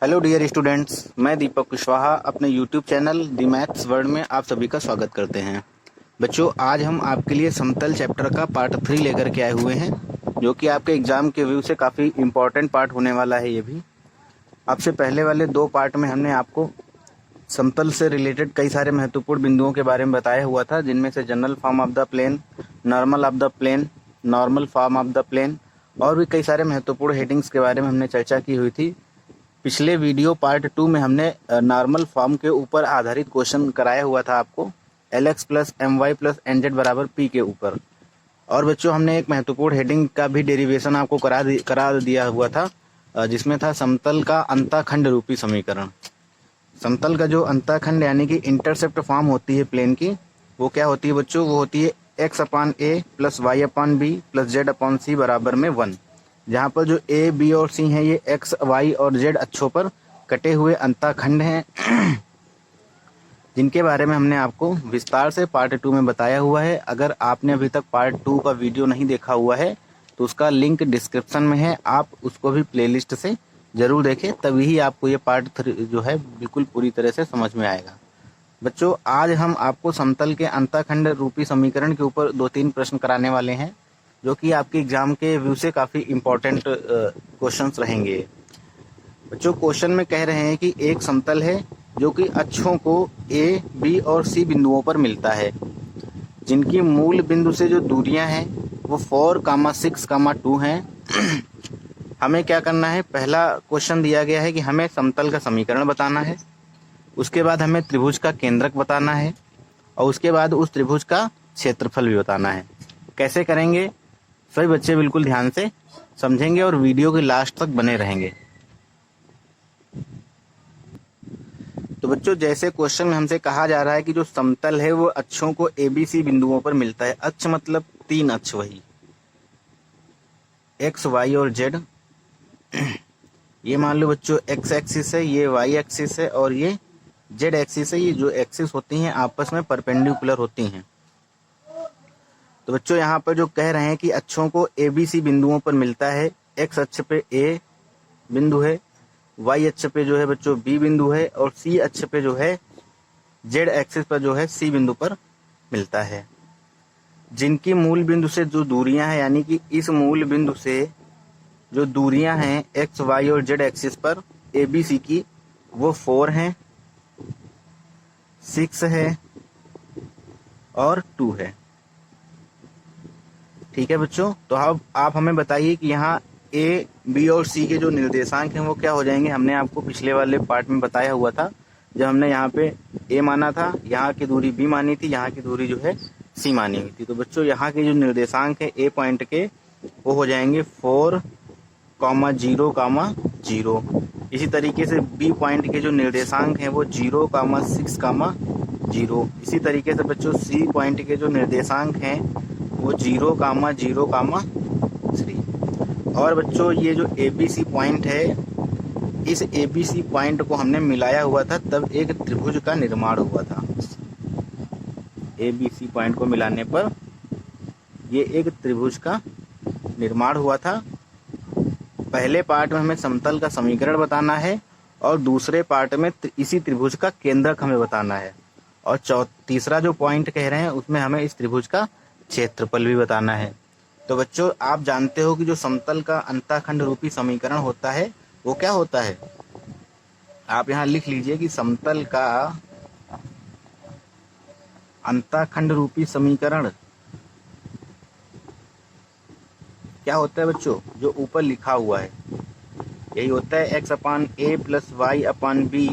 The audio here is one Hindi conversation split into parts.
हेलो डियर स्टूडेंट्स, मैं दीपक कुशवाहा अपने यूट्यूब चैनल दी मैथ्स वर्ल्ड में आप सभी का स्वागत करते हैं। बच्चों, आज हम आपके लिए समतल चैप्टर का पार्ट 3 लेकर के आए हुए हैं, जो कि आपके एग्जाम के व्यू से काफ़ी इम्पोर्टेंट पार्ट होने वाला है। ये भी आपसे पहले वाले 2 पार्ट में हमने आपको समतल से रिलेटेड कई सारे महत्वपूर्ण बिंदुओं के बारे में बताया हुआ था, जिनमें से general form of the plane, normal of the plane, normal form of the plane और भी कई सारे महत्वपूर्ण हेडिंग्स के बारे में हमने चर्चा की हुई थी। पिछले वीडियो पार्ट 2 में हमने नॉर्मल फॉर्म के ऊपर आधारित क्वेश्चन कराया हुआ था आपको, Lx plus My plus Nz बराबर P के ऊपर। और बच्चों, हमने एक महत्वपूर्ण हेडिंग का भी डेरिवेशन आपको करा दिया हुआ था, जिसमें था समतल का अंतःखंड रूपी समीकरण। समतल का जो अंतःखंड यानी कि इंटरसेप्ट फॉर्म होती है प्लेन की, वो क्या होती है बच्चों? वो होती है x/a plus y/b plus z/c बराबर में 1, जहाँ पर जो a, b और c हैं ये x, y और z अक्षों पर कटे हुए अंतःखंड हैं, जिनके बारे में हमने आपको विस्तार से पार्ट 2 में बताया हुआ है। अगर आपने अभी तक पार्ट 2 का वीडियो नहीं देखा हुआ है तो उसका लिंक डिस्क्रिप्शन में है, आप उसको भी प्लेलिस्ट से जरूर देखें, तभी ही आपको ये पार्ट 3 जो है बिल्कुल पूरी तरह से समझ में आएगा। बच्चों, आज हम आपको समतल के अंतःखंड रूपी समीकरण के ऊपर 2-3 प्रश्न कराने वाले हैं, जो कि आपके एग्जाम के व्यू से काफ़ी इम्पोर्टेंट क्वेश्चंस रहेंगे। बच्चों, क्वेश्चन में कह रहे हैं कि एक समतल है जो कि अक्षों को ए, बी और सी बिंदुओं पर मिलता है, जिनकी मूल बिंदु से जो दूरियां हैं वो 4, 6, 2 हैं। हमें क्या करना है? पहला क्वेश्चन दिया गया है कि हमें समतल का समीकरण बताना है, उसके बाद हमें त्रिभुज का केंद्रक बताना है और उसके बाद उस त्रिभुज का क्षेत्रफल भी बताना है। कैसे करेंगे? सभी बच्चे बिल्कुल ध्यान से समझेंगे और वीडियो के लास्ट तक बने रहेंगे। तो बच्चों, जैसे क्वेश्चन में हमसे कहा जा रहा है कि जो समतल है वो अक्षों को ABC बिंदुओं पर मिलता है। अक्ष मतलब 3 अक्ष, वही x, y और z। ये मान लो बच्चों x एक्सिस है, ये y एक्सिस है और ये z एक्सिस है। ये जो एक्सिस होती हैं आपस में परपेंडिकुलर होती हैं। तो बच्चों, यहाँ पर जो कह रहे हैं कि अक्षों को ABC बिंदुओं पर मिलता है, x अक्ष पे A बिंदु है, y अक्ष पे जो है बच्चों B बिंदु है और C अक्ष पे जो है Z एक्सिस पर जो है C बिंदु पर मिलता है। जिनकी मूल बिंदु से जो दूरियां हैं, यानी कि इस मूल बिंदु से जो दूरियां हैं x, y और z एक्सिस पर ABC की, वो 4 हैं, 6 है और 2 है। ठीक है बच्चों, तो अब आप हमें बताइए कि यहाँ A, B और C के जो निर्देशांक हैं वो क्या हो जाएंगे। हमने आपको पिछले वाले पार्ट में बताया हुआ था, जब हमने यहाँ पे A माना था, यहाँ की दूरी B मानी थी, यहाँ की दूरी जो है C मानी हुई थी। तो बच्चों, यहाँ के जो निर्देशांक है A पॉइंट के, वो हो जाएंगे 4, 0, 0। इसी तरीके से B पॉइंट के जो निर्देशांक हैं वो 0, 6, 0। इसी तरीके से बच्चों C पॉइंट के जो निर्देशांक हैं वो 0, 0, 3। और बच्चों, ये जो ABC पॉइंट है, इस ABC पॉइंट को हमने मिलाया हुआ था, तब एक त्रिभुज का निर्माण हुआ था। ABC पॉइंट को मिलाने पर ये एक त्रिभुज का निर्माण हुआ था। पहले पार्ट में हमें समतल का समीकरण बताना है और दूसरे पार्ट में इसी त्रिभुज का केंद्रक हमें बताना है, और तीसरा जो पॉइंट कह रहे हैं उसमें हमें इस त्रिभुज का क्षेत्रफल भी बताना है। तो बच्चों, आप जानते हो कि जो समतल का अंतःखंड रूपी समीकरण होता है वो क्या होता है। आप यहाँ लिख लीजिए कि समतल का अंतःखंड रूपी समीकरण क्या होता है बच्चों? जो ऊपर लिखा हुआ है यही होता है, x/a plus y/b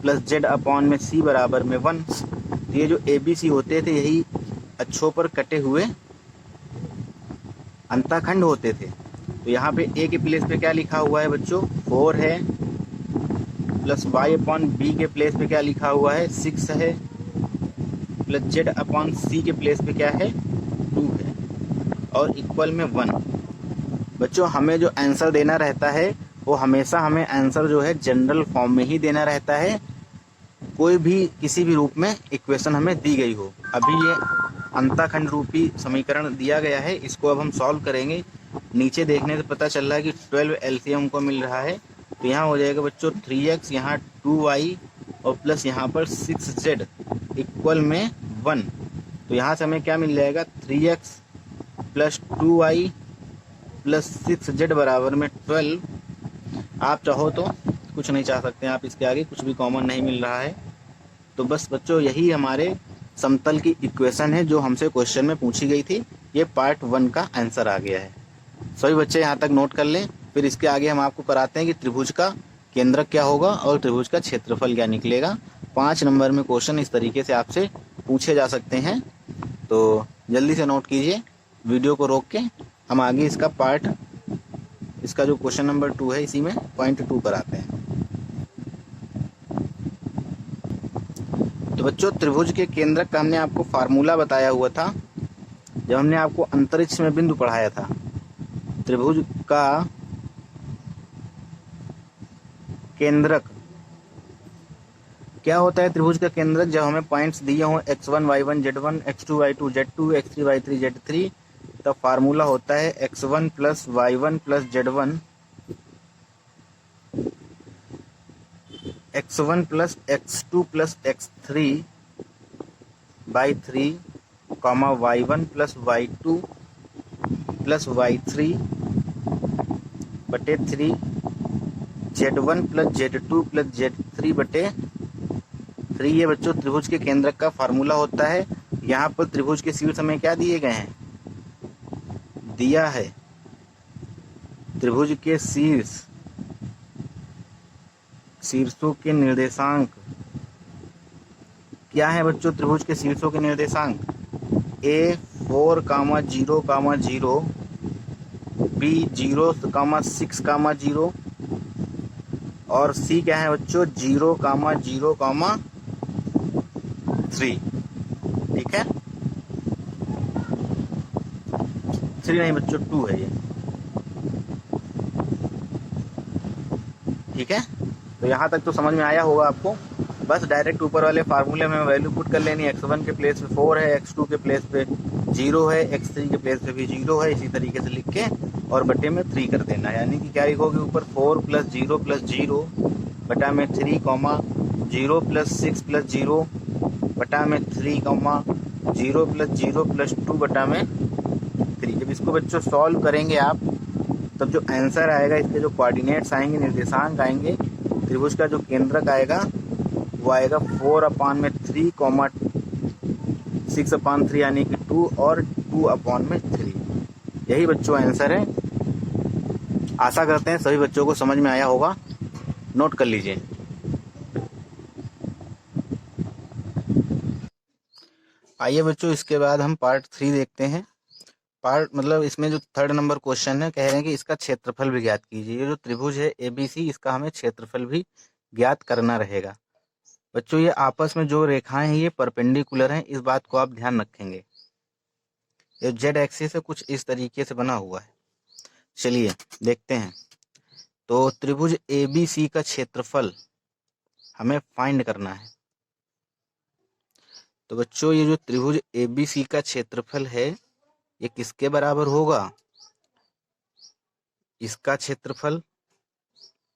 plus z/c बराबर में 1। तो ये जो ABC होते थे यही अक्षों पर कटे हुए अंतःखंड होते थे। तो यहाँ पे A के प्लेस पे क्या लिखा हुआ है बच्चों? 4 है, प्लस y/b के प्लेस पे क्या लिखा हुआ है? 6 है, प्लस z/c के प्लेस पे क्या है? 2 है और इक्वल में 1। बच्चों, हमें जो आंसर देना रहता है वो हमेशा हमें आंसर जो है जनरल फॉर्म में ही देना रहता है, कोई भी किसी भी रूप में इक्वेशन हमें दी गई हो। अभी ये अंतःखंड रूपी समीकरण दिया गया है, इसको अब हम सॉल्व करेंगे। नीचे देखने से पता चल रहा है कि 12 LCM को मिल रहा है तो यहाँ हो जाएगा बच्चों 3x, यहाँ 2y और प्लस यहाँ पर 6z इक्वल में 1। तो यहाँ से हमें क्या मिल जाएगा 3x plus 2y plus 6z बराबर में 12। आप चाहो तो कुछ नहीं चाह सकते हैं आप, इसके आगे कुछ भी कॉमन नहीं मिल रहा है। तो बस बच्चों यही हमारे समतल की इक्वेशन है जो हमसे क्वेश्चन में पूछी गई थी। ये पार्ट 1 का आंसर आ गया है। सभी बच्चे यहाँ तक नोट कर लें। फिर इसके आगे हम आपको कराते हैं कि त्रिभुज का केंद्रक क्या होगा और त्रिभुज का क्षेत्रफल क्या निकलेगा। 5 नंबर में क्वेश्चन इस तरीके से आपसे पूछे जा सकते हैं। तो जल्दी से नोट कीजिए, वीडियो को रोक के हम आगे इसका जो क्वेश्चन नंबर 2 है इसी में पॉइंट 2 पर आते हैं। तो बच्चों त्रिभुज के केंद्रक का हमने आपको फार्मूला बताया हुआ था जब हमने आपको अंतरिक्ष में बिंदु पढ़ाया था। त्रिभुज का केंद्रक क्या होता है? त्रिभुज का केंद्रक जब हमें पॉइंट्स दिए हों x1 y1 z1 x2 y2 z2 x3 y3 z3, तब फार्मूला होता है x1 plus y1 plus z1 x1 plus x2 plus x3 by 3 comma y1 plus y2 plus y3 बटे 3 z1 plus z2 plus z3 बटे 3। ये बच्चों त्रिभुज के केंद्रक का फार्मूला होता है। यहाँ पर त्रिभुज के शीर्ष हमें क्या दिए गए हैं? दिया है त्रिभुज के शीर्षों के निर्देशांक क्या है बच्चों? त्रिभुज के शीर्षों के निर्देशांक A 4, 0, 0, B 0, 6, 0 और C क्या है बच्चों? 0, 0, 3। ठीक है, 3 नहीं बच्चों 2 है ये। ठीक है, तो यहाँ तक तो समझ में आया होगा आपको। बस डायरेक्ट ऊपर वाले फार्मूले में वैल्यू पुट कर लेनी। x1 के प्लेस पे 4 है, x2 के प्लेस पे 0 है, x3 के प्लेस पे भी 0 है, इसी तरीके से लिख के और बटे में 3 कर देना। यानी कि क्या लिखोगे ऊपर 4 प्लस 0 प्लस 0 बटा में 3 कॉमा 0 प्लस 6 प्लस 0 बटा में 3 कॉमा 0 प्लस 0 प्लस 2 बटा में 3। जब इसको बच्चों सॉल्व करेंगे आप, तब जो आंसर आएगा, इसके जो कोऑर्डिनेट्स आएंगे, निर्देशांक आएंगे, त्रिभुज का जो केंद्रक आएगा वो आएगा 4/3 कॉमा 6/3 यानी कि 2 और 2/3। यही बच्चों आंसर है। आशा करते हैं सभी बच्चों को समझ में आया होगा। नोट कर लीजिए। आइए बच्चों इसके बाद हम पार्ट 3 देखते हैं। इसमें जो 3rd नंबर क्वेश्चन है, कह रहे हैं कि इसका क्षेत्रफल भी ज्ञात कीजिए। ये जो त्रिभुज है ABC, इसका हमें क्षेत्रफल भी ज्ञात करना रहेगा। बच्चों ये आपस में जो रेखाएं हैं ये परपेंडिकुलर हैं, इस बात को आप ध्यान रखेंगे। ये जेड एक्सिस से कुछ इस तरीके से बना हुआ है। चलिए देखते हैं। तो त्रिभुज ABC का क्षेत्रफल हमें फाइंड करना है। तो बच्चों ये जो त्रिभुज ABC का क्षेत्रफल है ये किसके बराबर होगा? इसका क्षेत्रफल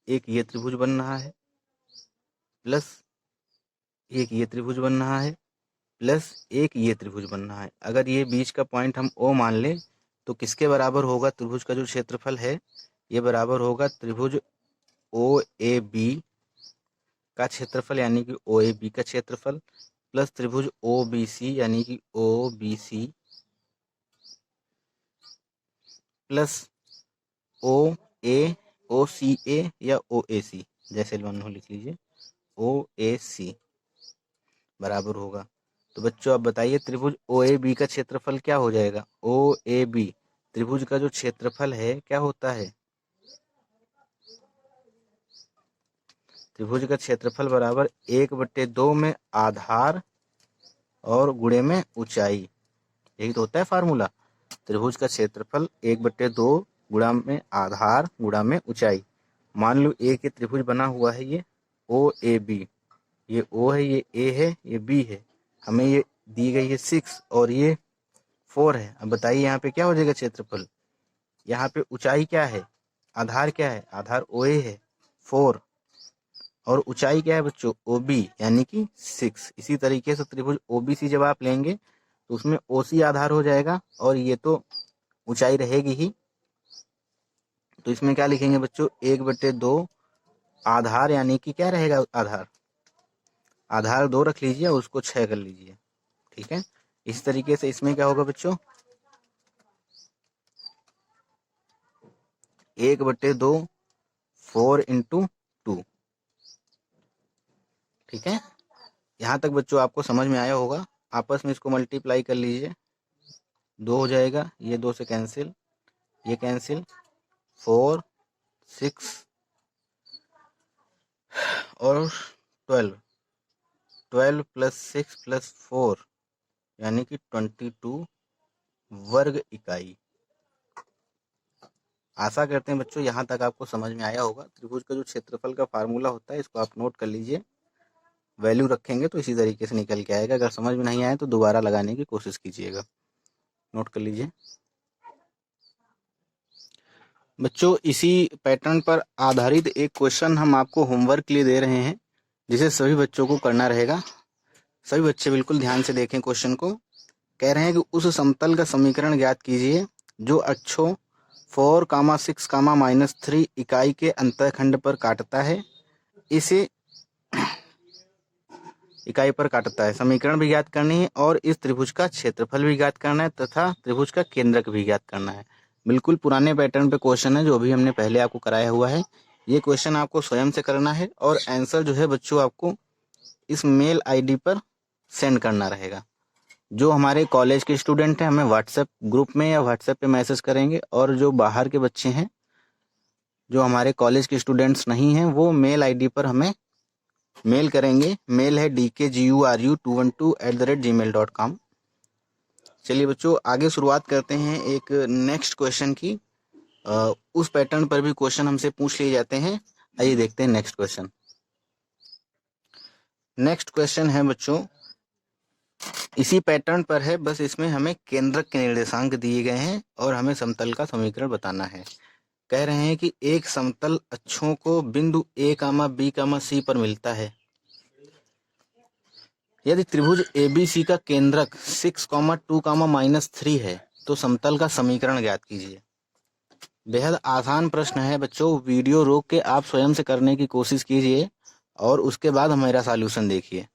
एक ये त्रिभुज बन रहा है प्लस एक ये त्रिभुज बन रहा है प्लस एक ये त्रिभुज बन रहा है। अगर ये बीच का पॉइंट हम O मान लें तो किसके बराबर होगा? त्रिभुज का जो क्षेत्रफल है ये बराबर होगा त्रिभुज OAB का क्षेत्रफल यानी कि OAB का क्षेत्रफल प्लस त्रिभुज OBC यानी कि OBC प्लस OCA या OAC, जैसे लो लिख लीजिए, OAC बराबर होगा। तो बच्चों आप बताइए त्रिभुज OAB का क्षेत्रफल क्या हो जाएगा? OAB त्रिभुज का जो क्षेत्रफल है क्या होता है? त्रिभुज का क्षेत्रफल बराबर 1/2 में आधार और गुणे में ऊंचाई। यही तो होता है फार्मूला। त्रिभुज का क्षेत्रफल 1/2 गुणा में आधार गुणा में ऊंचाई। मान लो एक ये त्रिभुज बना हुआ है, ये OAB, ये O है, ये A है, ये B है। हमें ये दी गई है 6 और ये 4 है। अब बताइए यहाँ पे क्या हो जाएगा क्षेत्रफल? यहाँ पे ऊंचाई क्या है? आधार क्या है? आधार OA है। 4 और ऊंचाई क्या है बच्चों OB यानी कि 6। इसी तरीके से त्रिभुज OBC जब आप लेंगे तो उसमें OC आधार हो जाएगा और ये तो ऊंचाई रहेगी ही। तो इसमें क्या लिखेंगे बच्चों 1/2 आधार यानी कि क्या रहेगा आधार 2 रख लीजिए और उसको 6 कर लीजिए। ठीक है, इस तरीके से इसमें क्या होगा बच्चों 1/2 4 × 2। ठीक है, यहाँ तक बच्चों आपको समझ में आया होगा। आपस में इसको मल्टीप्लाई कर लीजिए, 2 हो जाएगा, ये 2 से कैंसिल, ये कैंसिल, 4 6 और 12 + 6 + 4 यानी कि 22 वर्ग इकाई। आशा करते हैं बच्चों यहाँ तक आपको समझ में आया होगा। त्रिभुज का जो क्षेत्रफल का फार्मूला होता है इसको आप नोट कर लीजिए, वैल्यू रखेंगे तो इसी तरीके से निकल के आएगा। अगर समझ में नहीं आए तो दोबारा लगाने की कोशिश कीजिएगा। नोट कर लीजिए बच्चों। इसी पैटर्न पर आधारित एक क्वेश्चन हम आपको होमवर्क के लिए दे रहे हैं, जिसे सभी बच्चों को करना रहेगा। सभी बच्चे बिल्कुल ध्यान से देखें क्वेश्चन को। कह रहे हैं कि उस समतल का समीकरण ज्ञात कीजिए जो अक्षों 4, 6, -3 इकाई के अंतःखंड पर काटता है। इसे इकाई पर काटता है। समीकरण भी ज्ञात करनी है और इस त्रिभुज का क्षेत्रफल भी ज्ञात करना है तथा त्रिभुज का केंद्रक भी ज्ञात करना है। बिल्कुल पुराने पैटर्न पे क्वेश्चन है जो अभी हमने पहले आपको कराया हुआ है। ये क्वेश्चन आपको स्वयं से करना है और आंसर जो है बच्चों आपको इस मेल आईडी पर सेंड करना रहेगा। जो हमारे कॉलेज के स्टूडेंट हैं हमें व्हाट्सएप ग्रुप में या व्हाट्सएप पे मैसेज करेंगे, और जो बाहर के बच्चे हैं जो हमारे कॉलेज के स्टूडेंट्स नहीं हैं वो मेल आईडी पर हमें मेल करेंगे। मेल है dkguru212@gmail.com। चलिए बच्चों आगे शुरुआत करते हैं एक नेक्स्ट क्वेश्चन की। उस पैटर्न पर भी क्वेश्चन हमसे पूछ लिए जाते हैं। आइए देखते हैं नेक्स्ट क्वेश्चन। नेक्स्ट क्वेश्चन है बच्चों इसी पैटर्न पर है, बस इसमें हमें केंद्रक के निर्देशांक दिए गए हैं और हमें समतल का समीकरण बताना है। कह रहे हैं कि एक समतल अक्षों को बिंदु A, B, C पर मिलता है। यदि त्रिभुज ABC का केंद्रक 6, 2, -3 है तो समतल का समीकरण ज्ञात कीजिए। बेहद आसान प्रश्न है बच्चों, वीडियो रोक के आप स्वयं से करने की कोशिश कीजिए और उसके बाद हमारा सॉल्यूशन देखिए।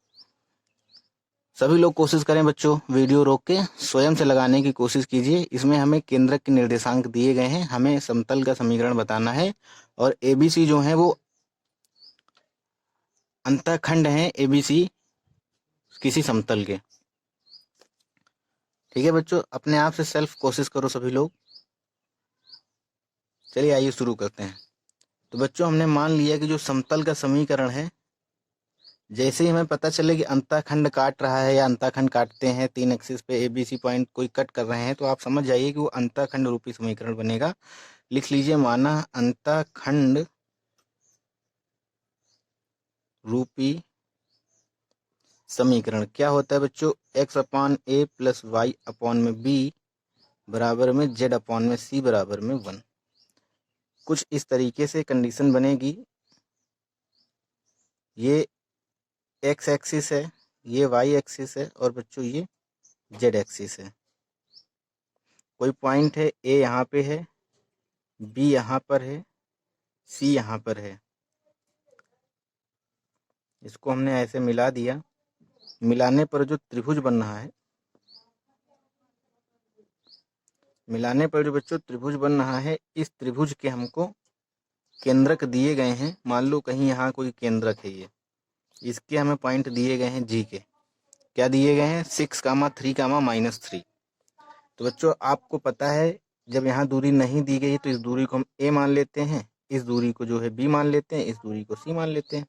सभी लोग कोशिश करें बच्चों, वीडियो रोक के स्वयं से लगाने की कोशिश कीजिए। इसमें हमें केंद्रक के निर्देशांक दिए गए हैं, हमें समतल का समीकरण बताना है और ABC जो है वो अंतःखंड हैं ABC किसी समतल के। ठीक है बच्चों, अपने आप से सेल्फ कोशिश करो सभी लोग। चलिए आइए शुरू करते हैं। तो बच्चों हमने मान लिया कि जो समतल का समीकरण है, जैसे ही हमें पता चले कि अंतःखंड काट रहा है या अंतःखंड काटते हैं 3 एक्सिस पे ABC पॉइंट कोई कट कर रहे हैं, तो आप समझ जाइए कि वो अंतःखंड रूपी समीकरण बनेगा। लिख लीजिए, माना अंतःखंड रूपी समीकरण क्या होता है बच्चों, x/a + y/b बराबर में z/c बराबर में 1। कुछ इस तरीके से कंडीशन बनेगी। ये x एक्सिस है, ये y एक्सिस है और बच्चों ये z एक्सिस है। कोई पॉइंट है A यहाँ पे है, B यहाँ पर है, C यहाँ पर है। इसको हमने ऐसे मिला दिया। मिलाने पर जो त्रिभुज बन रहा है, मिलाने पर जो बच्चों त्रिभुज बन रहा है, इस त्रिभुज के हमको केंद्रक दिए गए हैं। मान लो कहीं यहाँ कोई केंद्रक है, ये इसके हमें पॉइंट दिए गए हैं G के। क्या दिए गए हैं 6, 3, -3। तो बच्चों आपको पता है जब यहाँ दूरी नहीं दी गई तो इस दूरी को हम A मान लेते हैं, इस दूरी को जो है B मान लेते हैं, इस दूरी को C मान लेते हैं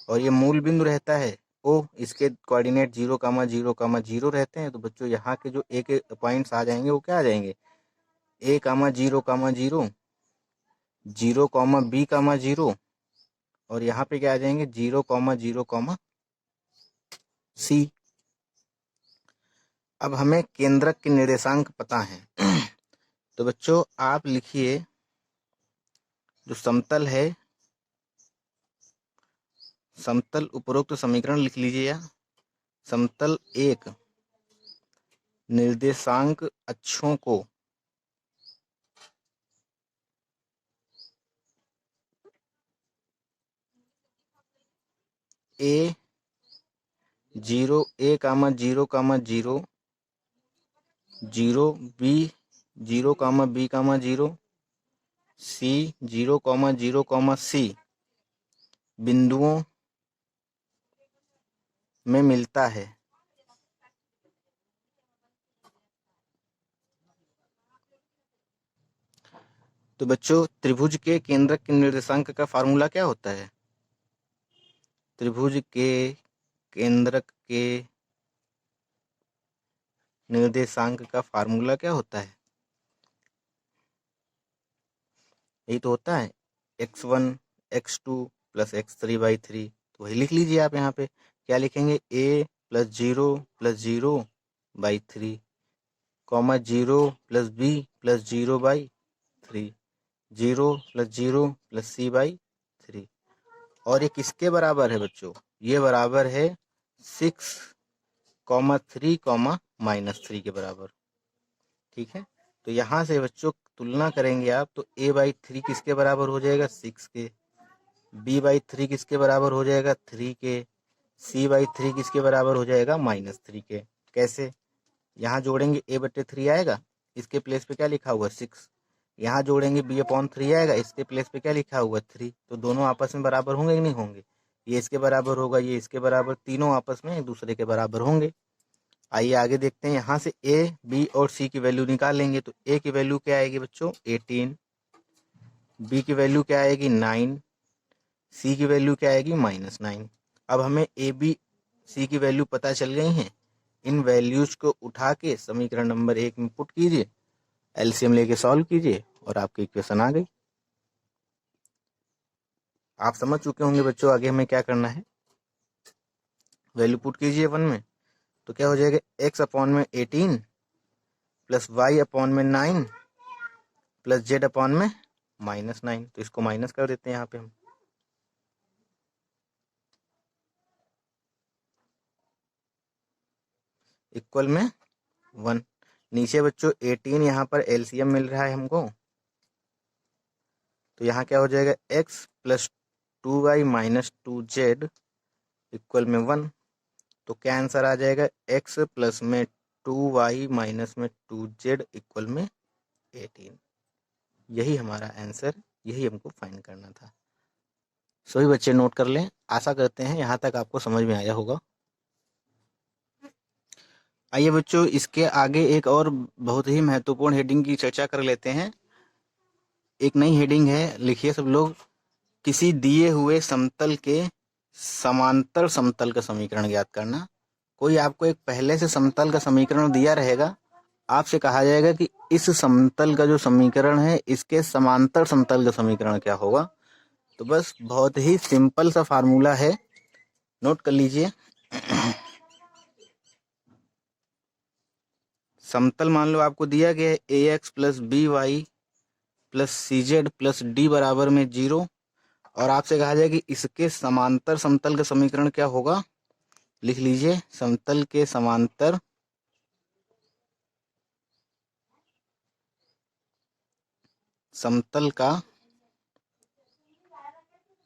और ये मूल बिंदु रहता है O। इसके कोऑर्डिनेट 0, 0, 0 रहते हैं। तो बच्चों यहाँ के जो A के पॉइंट्स आ जाएंगे वो क्या आ जाएंगे, A, 0, 0, 0, B, 0 और यहाँ पे क्या आ जाएंगे 0, 0, C। अब हमें केंद्रक के निर्देशांक पता है तो बच्चों आप लिखिए जो समतल है समतल उपरोक्त समीकरण लिख लीजिए। या समतल एक निर्देशांक अक्षों को A 0 A comma 0 comma 0 0 B 0 comma B comma 0 C 0 comma 0 comma C बिंदुओं में मिलता है। तो बच्चों, त्रिभुज के केंद्रक के निर्देशांक का फार्मूला क्या होता है? त्रिभुज के केंद्रक के निर्देशांक का फार्मूला क्या होता है? यही तो होता है x1 x2 प्लस x3/3। तो वही लिख लीजिए आप। यहाँ पे क्या लिखेंगे? a plus 0 comma 0 plus b plus 0/3 0 plus 0 plus c/3। और ये किसके बराबर है बच्चों? ये बराबर है 6 कॉमा 3 कॉमा -3 के बराबर। ठीक है, तो यहाँ से बच्चों तुलना करेंगे आप, तो a/3 किसके बराबर हो जाएगा? 6 के। b/3 किसके बराबर हो जाएगा? 3 के। c/3 किसके बराबर हो जाएगा? -3 के। कैसे? यहाँ जोड़ेंगे a/3 आएगा, इसके प्लेस पे क्या लिखा हुआ? 6। यहाँ जोड़ेंगे b/3 आएगा, इसके प्लेस पे क्या लिखा हुआ? 3। तो दोनों आपस में बराबर होंगे कि नहीं होंगे? ये इसके बराबर होगा, ये इसके बराबर, तीनों आपस में एक दूसरे के बराबर होंगे। आइए आगे देखते हैं। यहाँ से a, b और c की वैल्यू निकाल लेंगे। तो a की वैल्यू क्या आएगी बच्चों? 18। b की वैल्यू क्या आएगी? 9। c की वैल्यू क्या आएगी? -9। अब हमें a, b, c की वैल्यू पता चल गई हैं। इन वैल्यूज को उठा के समीकरण नंबर 1 में पुट कीजिए, एलसीएम लेके सॉल्व कीजिए और आपकी इक्वेशन आ गई। आप समझ चुके होंगे बच्चों आगे हमें क्या करना है। वैल्यू पुट कीजिए 1 में, तो क्या हो जाएगा? x/18 plus y/9 plus z/-9। तो इसको माइनस कर देते हैं यहाँ पे हम। इक्वल में 1। नीचे बच्चों 18 यहाँ पर एलसीएम मिल रहा है हमको, तो यहाँ क्या हो जाएगा? x plus 2y minus 2z equal में 1। तो क्या आंसर आ जाएगा? x प्लस में 2y माइनस में 2z इक्वल में 18। यही हमारा आंसर, यही हमको फाइंड करना था। सभी बच्चे नोट कर लें। आशा करते हैं यहाँ तक आपको समझ में आया होगा। आइए बच्चों, इसके आगे एक और बहुत ही महत्वपूर्ण हेडिंग की चर्चा कर लेते हैं। एक नई हेडिंग है, लिखिए सब लोग। किसी दिए हुए समतल के समांतर समतल का समीकरण ज्ञात करना। कोई आपको एक पहले से समतल का समीकरण दिया रहेगा, आपसे कहा जाएगा कि इस समतल का जो समीकरण है, इसके समांतर समतल का समीकरण क्या होगा। तो बस बहुत ही सिंपल सा फार्मूला है, नोट कर लीजिए। समतल मान लो आपको दिया गया है ax plus by plus cz plus d बराबर में 0, और आपसे कहा जाए कि इसके समांतर समतल का समीकरण क्या होगा। लिख लीजिए, समतल के समांतर समतल का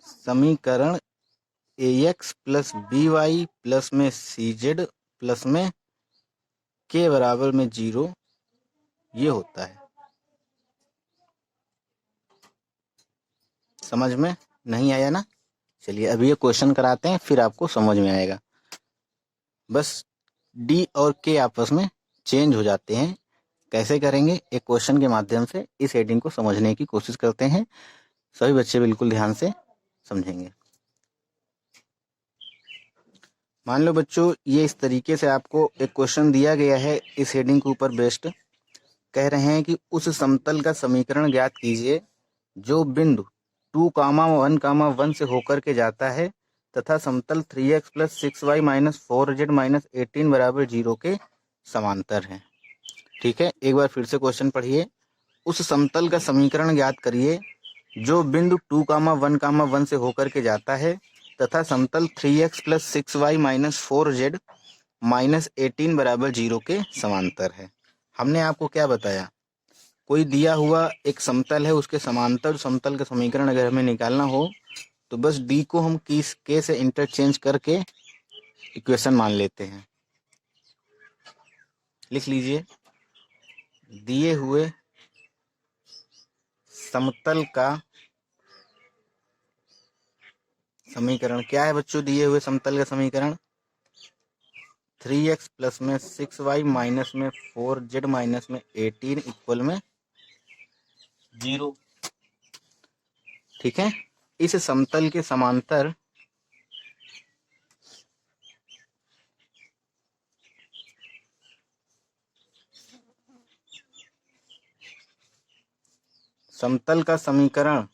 समीकरण ax प्लस by प्लस में cz प्लस में k बराबर में 0 ये होता है। समझ में नहीं आया ना? चलिए अभी ये क्वेश्चन कराते हैं, फिर आपको समझ में आएगा। बस d और k आपस में चेंज हो जाते हैं। कैसे करेंगे? एक क्वेश्चन के माध्यम से इस हेडिंग को समझने की कोशिश करते हैं। सभी बच्चे बिल्कुल ध्यान से समझेंगे। मान लो बच्चों, ये इस तरीके से आपको एक क्वेश्चन दिया गया है, इस हेडिंग के ऊपर बेस्ड। कह रहे हैं कि उस समतल का समीकरण ज्ञात कीजिए जो बिंदु 2,1,1 से होकर के जाता है तथा समतल 3x plus 6y minus 4z minus 18 बराबर 0 के समांतर है। ठीक है, एक बार फिर से क्वेश्चन पढ़िए। उस समतल का समीकरण ज्ञात करिए जो बिंदु 2,1,1 से होकर के जाता है तथा समतल 3x + 6y - 4z - 18 = 0 के समांतर है। हमने आपको क्या बताया, कोई दिया हुआ एक समतल है, उसके समांतर समतल का समीकरण अगर हमें निकालना हो तो बस डी को हम के से इंटरचेंज करके इक्वेशन मान लेते हैं। लिख लीजिए, दिए हुए समतल का समीकरण क्या है बच्चों? दिए हुए समतल का समीकरण 3x + 6y - 4z - 18 = 0। ठीक है, इस समतल के समांतर समतल का समीकरण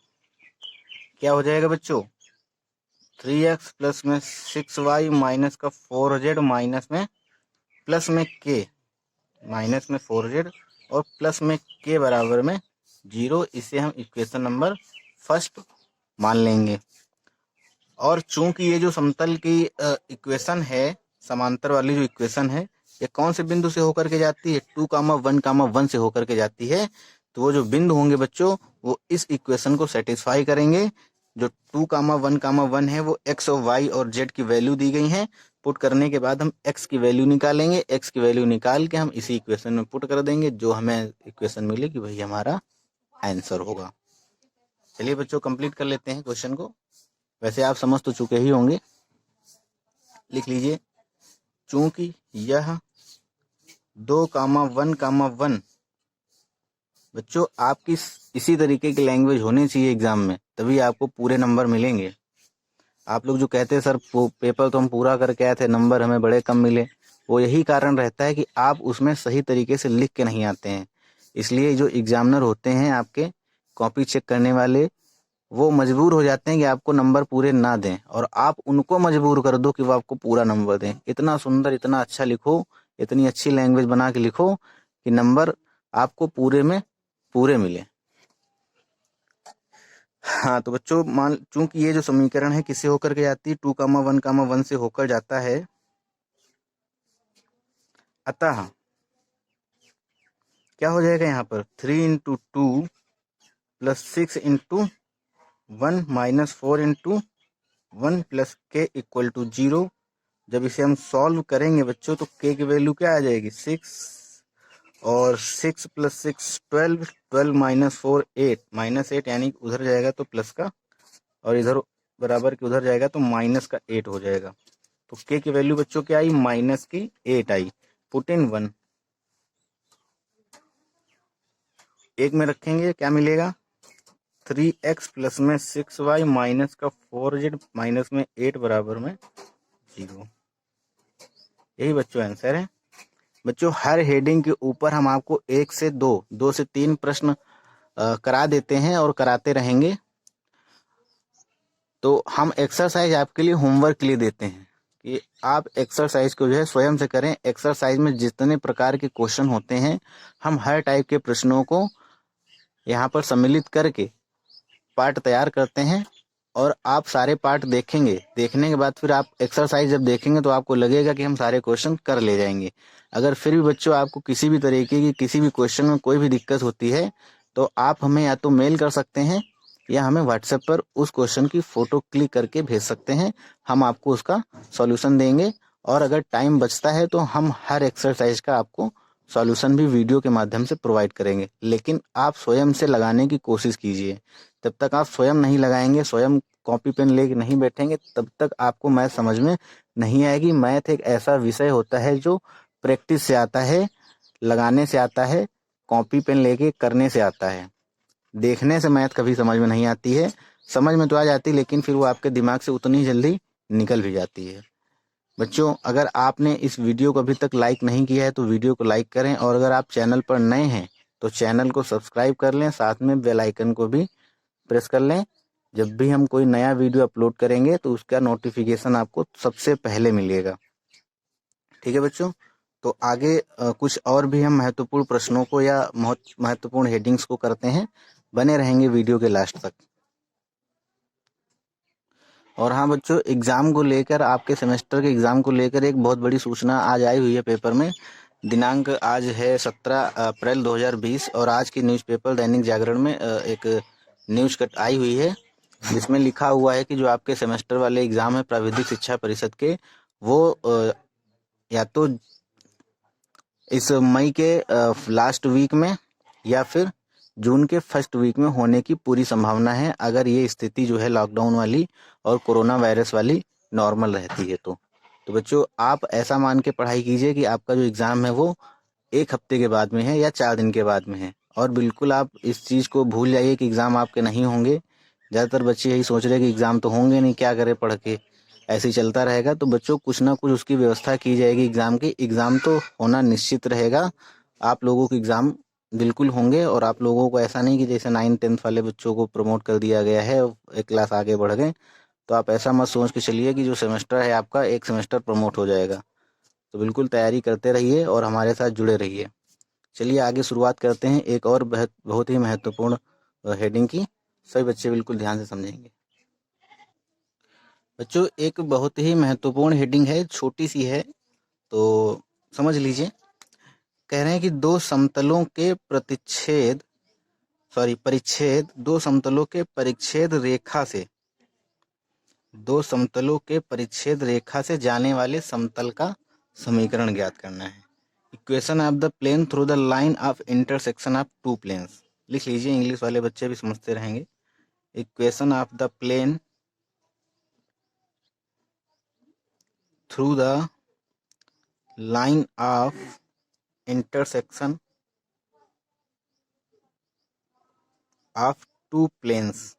क्या हो जाएगा बच्चों? 3x + 6y - 4z - k - 4z और k = 0। इसे हम इक्वेशन नंबर फर्स्ट मान लेंगे। और चूंकि ये जो समतल की इक्वेशन है, समांतर वाली जो इक्वेशन है, ये कौन से बिंदु से होकर के जाती है? 2, 1, 1 से होकर के जाती है। तो वो जो बिंदु होंगे बच्चों, वो इस इक्वेशन को सेटिस्फाई करेंगे। जो 2, 1, 1 है वो x और y और z की वैल्यू दी गई है। पुट करने के बाद हम x की वैल्यू निकालेंगे। x की वैल्यू निकाल के हम इसी इक्वेशन में पुट कर देंगे। जो हमें इक्वेशन मिलेगी वही हमारा आंसर होगा। चलिए बच्चों, कंप्लीट कर लेते हैं क्वेश्चन को। वैसे आप समझ तो चुके ही होंगे। लिख लीजिए, चूंकि यह 2, 1, 1 बच्चों आपकी इसी तरीके की लैंग्वेज होनी चाहिए एग्जाम में, तभी आपको पूरे नंबर मिलेंगे। आप लोग जो कहते हैं सर पेपर तो हम पूरा करके आए थे, नंबर हमें बड़े कम मिले, वो यही कारण रहता है कि आप उसमें सही तरीके से लिख के नहीं आते हैं। इसलिए जो एग्जामिनर होते हैं आपके कॉपी चेक करने वाले, वो मजबूर हो जाते हैं कि आपको नंबर पूरे ना दें, और आप उनको मजबूर कर दो कि वो आपको पूरा नंबर दें। इतना सुंदर, इतना अच्छा लिखो, इतनी अच्छी लैंग्वेज बना के लिखो कि नंबर आपको पूरे में पूरे मिले। हाँ तो बच्चों, मान चूंकि ये जो समीकरण है किससे होकर के जाती है? 2, 1, 1 से होकर जाता है। अतः क्या हो जाएगा यहाँ पर? 3 × 2 + 6 × 1 - 4 × 1 + k = 0। जब इसे हम सॉल्व करेंगे बच्चों तो k की वैल्यू क्या आ जाएगी? 6, और 6 + 6 12, 12 - 4 8, -8 यानी उधर जाएगा तो प्लस का, और इधर बराबर के उधर जाएगा तो माइनस का 8 हो जाएगा। तो k की वैल्यू बच्चों क्या आई? -8 आई। पुट इन 1, एक में रखेंगे, क्या मिलेगा? 3x + 6y - 4z - 8 = 0। यही बच्चों आंसर है। बच्चों हर हेडिंग के ऊपर हम आपको 1 से 2, 2 से 3 प्रश्न करा देते हैं और कराते रहेंगे। तो हम एक्सरसाइज आपके लिए होमवर्क के लिए देते हैं कि आप एक्सरसाइज को जो है स्वयं से करें। एक्सरसाइज में जितने प्रकार के क्वेश्चन होते हैं, हम हर टाइप के प्रश्नों को यहाँ पर सम्मिलित करके पार्ट तैयार करते हैं, और आप सारे पार्ट देखेंगे। देखने के बाद फिर आप एक्सरसाइज जब देखेंगे तो आपको लगेगा कि हम सारे क्वेश्चन कर ले जाएंगे। अगर फिर भी बच्चों आपको किसी भी तरीके की किसी भी क्वेश्चन में कोई भी दिक्कत होती है तो आप हमें या तो मेल कर सकते हैं या हमें व्हाट्सएप पर उस क्वेश्चन की फोटो क्लिक करके भेज सकते हैं। हम आपको उसका सॉल्यूशन देंगे, और अगर टाइम बचता है तो हम हर एक्सरसाइज का आपको सॉल्यूशन भी वीडियो के माध्यम से प्रोवाइड करेंगे। लेकिन आप स्वयं से लगाने की कोशिश कीजिए। जब तक आप स्वयं नहीं लगाएंगे, स्वयं कॉपी पेन लेके नहीं बैठेंगे, तब तक आपको मैथ समझ में नहीं आएगी। मैथ एक ऐसा विषय होता है जो प्रैक्टिस से आता है, लगाने से आता है, कॉपी पेन लेके करने से आता है। देखने से मैथ कभी समझ में नहीं आती है। समझ में तो आ जाती है, लेकिन फिर वो आपके दिमाग से उतनी जल्दी निकल भी जाती है। बच्चों, अगर आपने इस वीडियो को अभी तक लाइक नहीं किया है तो वीडियो को लाइक करें, और अगर आप चैनल पर नए हैं तो चैनल को सब्सक्राइब कर लें, साथ में बेल आइकन को भी प्रेस कर लें। जब भी हम कोई नया वीडियो अपलोड करेंगे तो उसका नोटिफिकेशन आपको सबसे पहले मिलेगा। ठीक है बच्चों, तो आगे कुछ और भी हम महत्वपूर्ण प्रश्नों को या महत्वपूर्ण हेडिंग्स को करते हैं। बने रहेंगे वीडियो के लास्ट तक। और हाँ बच्चों, एग्ज़ाम को लेकर, आपके सेमेस्टर के एग्ज़ाम को लेकर एक बहुत बड़ी सूचना आज आई हुई है पेपर में। दिनांक आज है 17 अप्रैल 2020 और आज की न्यूज़पेपर दैनिक जागरण में एक न्यूज़ कट आई हुई है जिसमें लिखा हुआ है कि जो आपके सेमेस्टर वाले एग्ज़ाम है प्राविधिक शिक्षा परिषद के, वो या तो इस मई के लास्ट वीक में या फिर जून के फर्स्ट वीक में होने की पूरी संभावना है, अगर ये स्थिति जो है लॉकडाउन वाली और कोरोना वायरस वाली नॉर्मल रहती है तो बच्चों आप ऐसा मान के पढ़ाई कीजिए कि आपका जो एग्ज़ाम है वो एक हफ्ते के बाद में है या 4 दिन के बाद में है। और बिल्कुल आप इस चीज़ को भूल जाइए कि एग्ज़ाम आपके नहीं होंगे। ज़्यादातर बच्चे यही सोच रहे हैं कि एग्ज़ाम तो होंगे नहीं, क्या करें पढ़ के, ऐसे ही चलता रहेगा। तो बच्चों कुछ ना कुछ उसकी व्यवस्था की जाएगी एग्ज़ाम की। एग्ज़ाम तो होना निश्चित रहेगा, आप लोगों के एग्ज़ाम बिल्कुल होंगे। और आप लोगों को ऐसा नहीं कि जैसे 9th-10th वाले बच्चों को प्रमोट कर दिया गया है, एक क्लास आगे बढ़ गए, तो आप ऐसा मत सोच के चलिए कि जो सेमेस्टर है आपका एक सेमेस्टर प्रमोट हो जाएगा। तो बिल्कुल तैयारी करते रहिए और हमारे साथ जुड़े रहिए। चलिए आगे शुरुआत करते हैं एक और बहुत ही महत्वपूर्ण हेडिंग की। सभी बच्चे बिल्कुल ध्यान से समझेंगे। बच्चों एक बहुत ही महत्वपूर्ण हेडिंग है, छोटी सी है तो समझ लीजिए। कह रहे हैं कि दो समतलों के परिच्छेद रेखा से जाने वाले समतल का समीकरण ज्ञात करना है। Equation of the plane through the line of intersection of two planes. लिख लीजिए, इंग्लिश वाले बच्चे भी समझते रहेंगे। Equation of the plane through the line of intersection of two planes.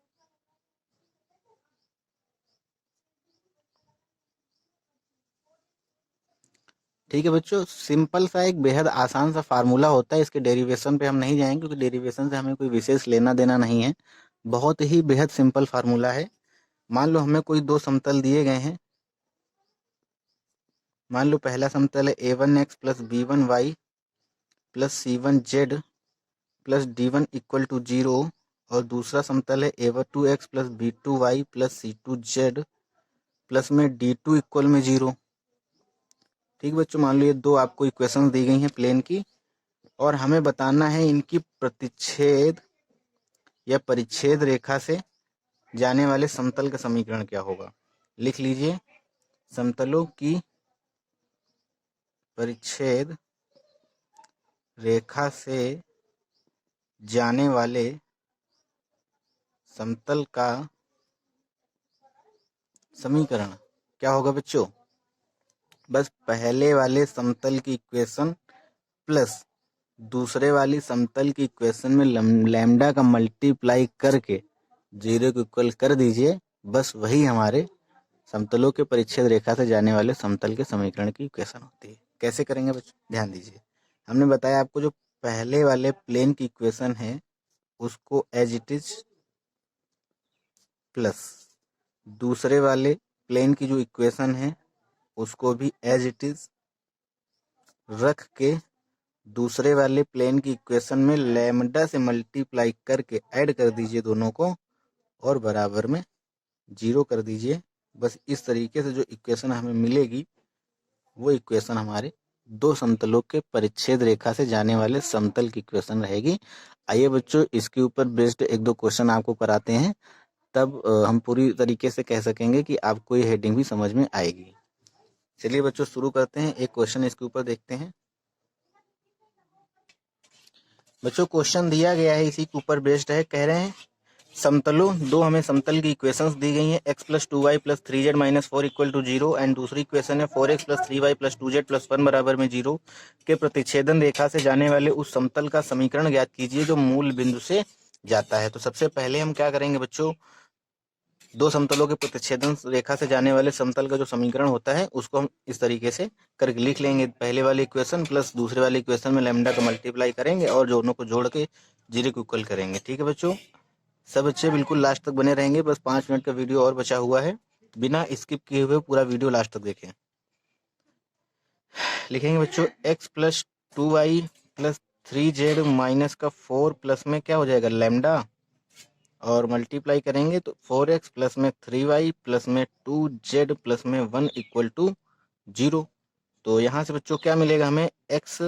ठीक है बच्चों, सिंपल सा एक बेहद आसान सा फार्मूला होता है। इसके डेरिवेशन पे हम नहीं जाएंगे क्योंकि डेरिवेशन से हमें कोई विशेष लेना देना नहीं है। बहुत ही बेहद सिंपल फार्मूला है। मान लो हमें कोई दो समतल दिए गए हैं। मान लो पहला समतल है a1x plus b1y plus c1z plus d1 equal to 0 और दूसरा समतल है a2x plus b2y plus c2z plus में d2 इक्वल में 0। ठीक बच्चों, मान लो ये दो आपको इक्वेशंस दी गई हैं प्लेन की और हमें बताना है इनकी प्रतिच्छेद या परिच्छेद रेखा से जाने वाले समतल का समीकरण क्या होगा। लिख लीजिए, समतलों की परिच्छेद रेखा से जाने वाले समतल का समीकरण क्या होगा बच्चों। बस पहले वाले समतल की इक्वेशन प्लस दूसरे वाली समतल की इक्वेशन में लैम्डा का मल्टीप्लाई करके 0 को इक्वल कर दीजिए। बस वही हमारे समतलों के परिच्छेद रेखा से जाने वाले समतल के समीकरण की इक्वेशन होती है। कैसे करेंगे बच्चों, ध्यान दीजिए। हमने बताया आपको जो पहले वाले प्लेन की इक्वेशन है उसको एज इट इज प्लस दूसरे वाले प्लेन की जो इक्वेशन है उसको भी एज इट इज रख के दूसरे वाले प्लेन की इक्वेशन में लैम्डा से मल्टीप्लाई करके ऐड कर दीजिए दोनों को और बराबर में 0 कर दीजिए। बस इस तरीके से जो इक्वेशन हमें मिलेगी वो इक्वेशन हमारे दो समतलों के परिच्छेद रेखा से जाने वाले समतल की इक्वेशन रहेगी। आइए बच्चों इसके ऊपर बेस्ड एक दो क्वेश्चन आपको कराते हैं, तब हम पूरी तरीके से कह सकेंगे कि आपको ये हेडिंग भी समझ में आएगी। चलिए बच्चों शुरू करते हैं, एक क्वेश्चन इसके ऊपर देखते हैं। बच्चों क्वेश्चन दिया गया है, इसी के ऊपर बेस्ड है। कह रहे हैं समतलों, दो हमें समतल की इक्वेशंस दी गई हैं, x plus 2y plus 3z minus 4 equal to 0 and दूसरी इक्वेशन है 4x plus 3y plus 2z plus 1 बराबर में 0 के प्रतिच्छेदन रेखा से जाने वाले उस समतल का समीकरण ज्ञात कीजिए जो मूल बिंदु से जाता है। तो सबसे पहले हम क्या करेंगे बच्चों, दो समतलों के प्रतिच्छेदन रेखा से जाने वाले समतल का जो समीकरण होता है उसको हम इस तरीके से करके लिख लेंगे। पहले वाली इक्वेशन प्लस दूसरे वाली इक्वेशन में लैम्डा का मल्टीप्लाई करेंगे और दोनों को जोड़ के 0 को इक्वल करेंगे। ठीक है बच्चों, सब बच्चे बिल्कुल लास्ट तक बने रहेंगे। बस 5 मिनट का वीडियो और बचा हुआ है, बिना स्किप किए हुए पूरा वीडियो लास्ट तक देखें। लिखेंगे बच्चों x plus 2y plus 3z minus का 4 प्लस में क्या हो जाएगा लैम्डा और मल्टीप्लाई करेंगे तो 4x प्लस में 3y प्लस में 2z प्लस में 1 इक्वल टू 0। तो यहाँ से बच्चों क्या मिलेगा हमें, x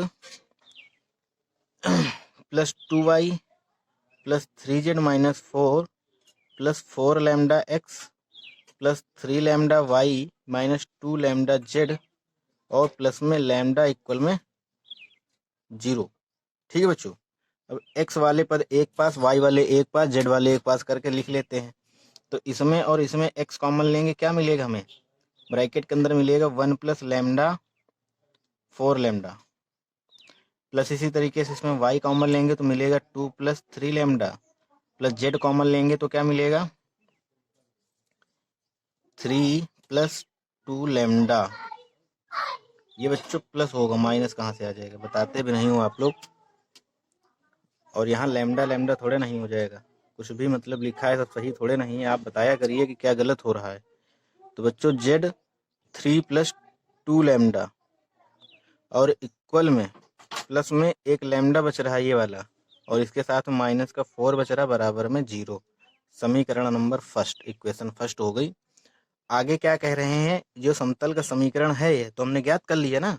plus 2y plus 3z minus 4 plus 4 lambda x plus 3 lambda y minus 2 lambda z और प्लस में लैम्डा इक्वल में 0। ठीक है बच्चों, अब x वाले पद एक पास, y वाले एक पास, z वाले एक पास करके लिख लेते हैं। तो इसमें और इसमें x कॉमन लेंगे, क्या मिलेगा हमें, ब्रैकेट के अंदर मिलेगा 1 प्लस लैम्डा 4 लैम्डा, प्लस इसी तरीके से इसमें y कॉमन लेंगे तो मिलेगा 2 plus 3 lambda, plus z common लेंगे तो क्या मिलेगा 3 प्लस 2 लैम्डा। ये बच्चों प्लस होगा, माइनस कहाँ से आ जाएगा, बताते भी नहीं हो आप लोग। और यहाँ लैम्डा लैम्डा थोड़े नहीं हो जाएगा, कुछ भी मतलब लिखा है सब सही थोड़े नहीं है, आप बताया करिए कि क्या गलत हो रहा है। तो बच्चों z 3 प्लस 2 लैम्डा और इक्वल में प्लस में एक लैम्डा बच रहा है ये वाला, और इसके साथ माइनस का 4 बच रहा बराबर में 0। समीकरण नंबर फर्स्ट, इक्वेशन फर्स्ट हो गई। आगे क्या कह रहे हैं, जो समतल का समीकरण है ये तो हमने ज्ञात कर लिया ना,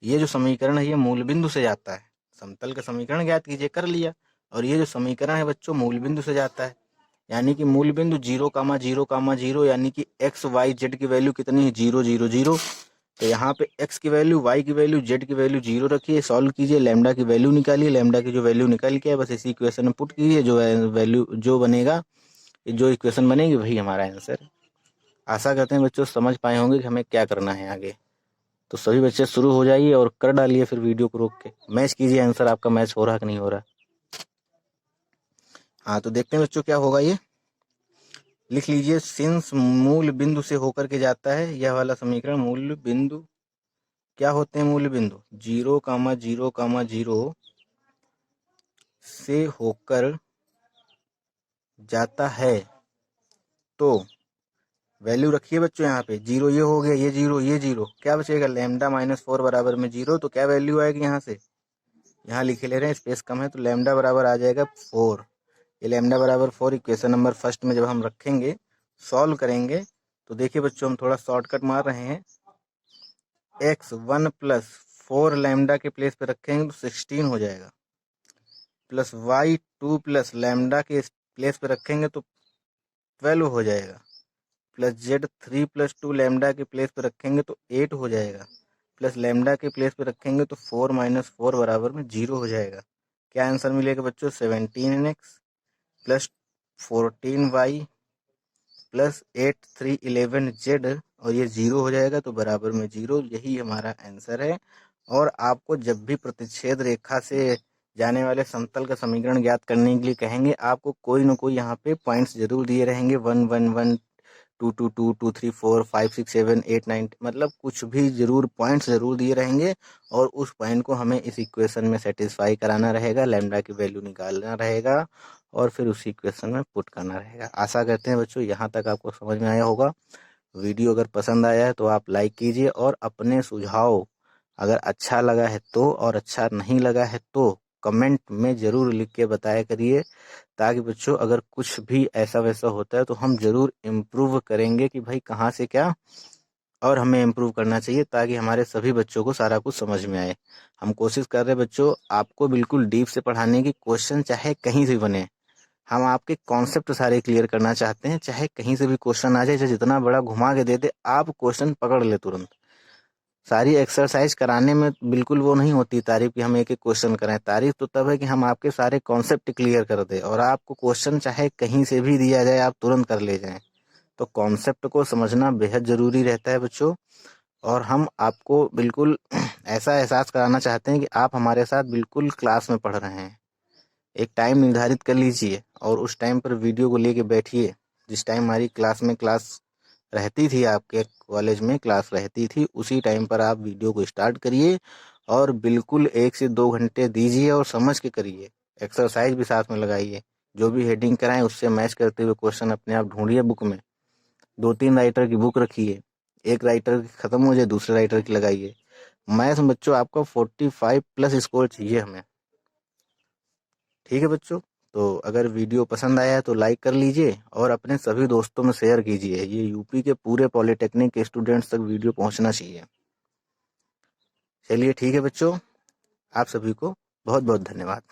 ये जो समीकरण है ये मूल बिंदु से जाता है। समतल का समीकरण ज्ञात कीजिए, कर लिया। और ये जो समीकरण है बच्चों मूल बिंदु से जाता है, यानी कि मूल बिंदु 0,0,0 यानी कि एक्स वाई जेड की वैल्यू कितनी है 0 0 0। तो यहाँ पे x की वैल्यू, y की वैल्यू, z की वैल्यू 0 रखिए, सॉल्व कीजिए, लैम्डा की वैल्यू निकालिए, लैम्डा की जो वैल्यू निकाल के बस इसी इक्वेशन में पुट कीजिए, जो वैल्यू जो बनेगा, जो इक्वेशन बनेगी वही हमारा आंसर है। आशा करते हैं बच्चों समझ पाए होंगे कि हमें क्या करना है आगे। तो सभी बच्चे शुरू हो जाइए और कर डालिए, फिर वीडियो को रोक के मैच कीजिए आंसर, आपका मैच हो रहा कि नहीं हो रहा। हाँ तो देखते हैं बच्चों क्या होगा, ये लिख लीजिए, सिंस मूल बिंदु से होकर के जाता है यह वाला समीकरण, मूल बिंदु क्या होते हैं, मूल बिंदु 0,0,0 से होकर जाता है। तो वैल्यू रखिए बच्चों, यहाँ पे 0 ये हो गया, ये 0 ये 0, क्या बचेगा लैम्डा माइनस 4 बराबर में 0। तो क्या वैल्यू आएगी यहाँ से, यहाँ लिखे ले रहे हैं स्पेस कम है तो लैम्डा बराबर आ जाएगा 4। ये लैम्डा बराबर 4 इक्वेशन नंबर फर्स्ट में जब हम रखेंगे, सॉल्व करेंगे, तो देखिए बच्चों हम थोड़ा शॉर्टकट मार रहे हैं, x 1 प्लस 4 लैम्डा के प्लेस पे रखेंगे तो 16 हो जाएगा, प्लस y 2 प्लस लैम्डा के प्लेस पे रखेंगे तो 12 हो जाएगा, प्लस z 3 प्लस 2 लैम्डा के प्लेस पे रखेंगे तो 8 हो जाएगा, प्लस लैम्डा के प्लेस पे रखेंगे तो 4 माइनस 4 बराबर में 0 हो जाएगा। क्या आंसर मिलेगा बच्चों, 17x plus 14y plus 8 3 11z, और ये 0 हो जाएगा तो बराबर में 0। यही हमारा आंसर है। और आपको जब भी प्रतिच्छेद रेखा से जाने वाले समतल का समीकरण ज्ञात करने के लिए कहेंगे, आपको कोई ना कोई यहाँ पे पॉइंट्स जरूर दिए रहेंगे, 1 1 1 2 2 2 2 3 4 5 6 7 8 9, मतलब कुछ भी जरूर पॉइंट्स जरूर दिए रहेंगे, और उस पॉइंट को हमें इस इक्वेशन में सेटिस्फाई कराना रहेगा, लैम्डा की वैल्यू निकालना रहेगा और फिर उसी इक्वेशन में पुट करना रहेगा। आशा करते हैं बच्चों यहाँ तक आपको समझ में आया होगा। वीडियो अगर पसंद आया है तो आप लाइक कीजिए, और अपने सुझाव अगर अच्छा लगा है तो, और अच्छा नहीं लगा है तो कमेंट में ज़रूर लिख के बताया करिए, ताकि बच्चों अगर कुछ भी ऐसा वैसा होता है तो हम ज़रूर इम्प्रूव करेंगे कि भाई कहाँ से क्या और हमें इम्प्रूव करना चाहिए, ताकि हमारे सभी बच्चों को सारा कुछ समझ में आए। हम कोशिश कर रहे हैं बच्चों आपको बिल्कुल डीप से पढ़ाने की, क्वेश्चन चाहे कहीं से बने, हम आपके कॉन्सेप्ट सारे क्लियर करना चाहते हैं, चाहे कहीं से भी क्वेश्चन आ जाए, चाहे जितना बड़ा घुमा के दे दे, आप क्वेश्चन पकड़ ले तुरंत। सारी एक्सरसाइज कराने में बिल्कुल वो नहीं होती तारीफ कि हम एक एक क्वेश्चन करें, तारीफ तो तब है कि हम आपके सारे कॉन्सेप्ट क्लियर कर दें, और आपको क्वेश्चन चाहे कहीं से भी दिया जाए आप तुरंत कर ले जाएं। तो कॉन्सेप्ट को समझना बेहद ज़रूरी रहता है बच्चों, और हम आपको बिल्कुल ऐसा एहसास कराना चाहते हैं कि आप हमारे साथ बिल्कुल क्लास में पढ़ रहे हैं। एक टाइम निर्धारित कर लीजिए और उस टाइम पर वीडियो को लेके बैठिए, जिस टाइम हमारी क्लास रहती थी, आपके कॉलेज में क्लास रहती थी, उसी टाइम पर आप वीडियो को स्टार्ट करिए और बिल्कुल 1 से 2 घंटे दीजिए और समझ के करिए। एक्सरसाइज भी साथ में लगाइए, जो भी हेडिंग कराएं उससे मैच करते हुए क्वेश्चन अपने आप ढूंढिए बुक में। 2-3 राइटर की बुक रखिए, एक राइटर की खत्म हो जाए दूसरे राइटर की लगाइए। मैथ बच्चों आपका 45 प्लस स्कोर चाहिए हमें। ठीक है बच्चों, तो अगर वीडियो पसंद आया है तो लाइक कर लीजिए और अपने सभी दोस्तों में शेयर कीजिए। ये यूपी के पूरे पॉलिटेक्निक के स्टूडेंट्स तक वीडियो पहुंचना चाहिए। चलिए ठीक है बच्चों, आप सभी को बहुत बहुत धन्यवाद।